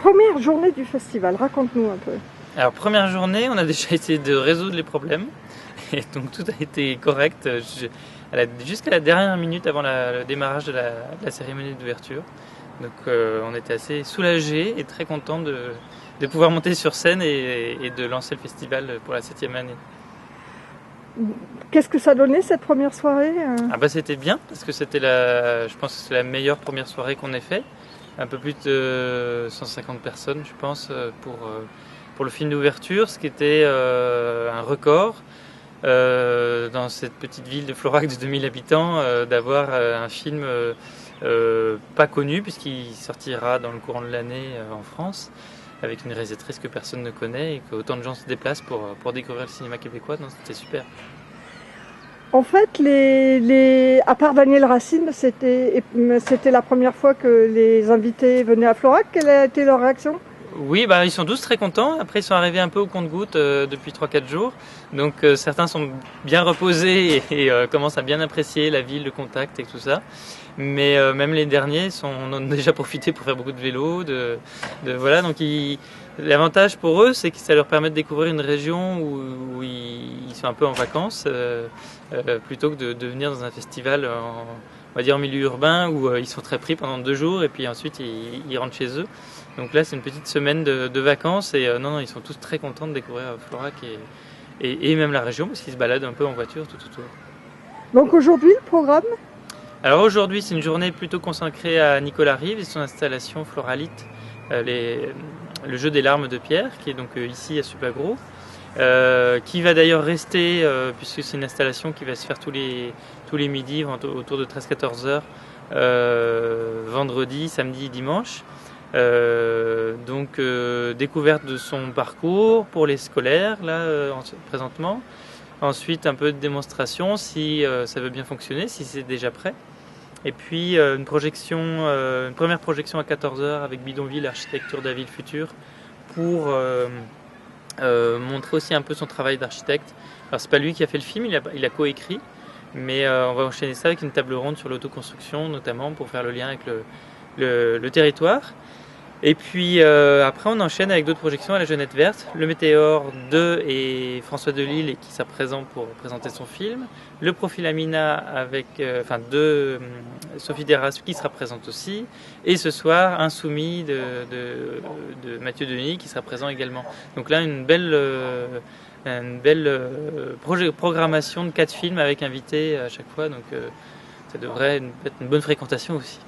première journée du festival, raconte-nous un peu. Alors première journée, on a déjà essayé de résoudre les problèmes et donc tout a été correct jusqu'à la dernière minute avant le démarrage de la cérémonie d'ouverture. Donc on était assez soulagés et très contents de pouvoir monter sur scène et de lancer le festival pour la 7e année. Qu'est-ce que ça donnait cette première soirée? Ah bah c'était bien parce que je pense que c'est la meilleure première soirée qu'on ait fait. Un peu plus de 150 personnes, je pense, pour le film d'ouverture, ce qui était un record dans cette petite ville de Florac de 2000 habitants, d'avoir un film pas connu puisqu'il sortira dans le courant de l'année en France avec une réalisatrice que personne ne connaît et qu'autant de gens se déplacent pour découvrir le cinéma québécois, donc c'était super. En fait, à part Daniel Racine, c'était la première fois que les invités venaient à Florac. Quelle a été leur réaction? Oui, ils sont tous très contents. Après, ils sont arrivés un peu au compte-gouttes depuis 3-4 jours. Donc certains sont bien reposés et commencent à bien apprécier la ville, le contact et tout ça. Mais même les derniers en ont déjà profité pour faire beaucoup de vélo. Voilà, donc l'avantage pour eux, c'est que ça leur permet de découvrir une région où ils sont un peu en vacances, plutôt que de venir dans un festival on va dire en milieu urbain où ils sont très pris pendant 2 jours et puis ensuite ils rentrent chez eux. Donc là, c'est une petite semaine de vacances et non, ils sont tous très contents de découvrir Florac et même la région parce qu'ils se baladent un peu en voiture tout autour. Donc aujourd'hui, le programme? Alors aujourd'hui, c'est une journée plutôt consacrée à Nicolas Rive et son installation Floralite, le jeu des larmes de pierre, qui est donc ici à Supagro, qui va d'ailleurs rester, puisque c'est une installation qui va se faire tous les midis, autour de 13-14 heures, vendredi, samedi, dimanche. Donc découverte de son parcours pour les scolaires présentement. Ensuite un peu de démonstration si ça veut bien fonctionner, si c'est déjà prêt. Et puis une première projection à 14h avec Bidonville, architecture de la ville future, pour montrer aussi un peu son travail d'architecte. Alors c'est pas lui qui a fait le film, il a coécrit, mais on va enchaîner ça avec une table ronde sur l'autoconstruction notamment pour faire le lien avec le territoire. Et puis après on enchaîne avec d'autres projections à la Jeunette Verte, le Météore 2 et François Delisle qui sera présent pour présenter son film, le Profil Amina avec de Sophie Deras qui sera présente aussi, et ce soir Insoumis de Mathieu Denis qui sera présent également. Donc là une belle programmation de 4 films avec invités à chaque fois, donc ça devrait être une bonne fréquentation aussi.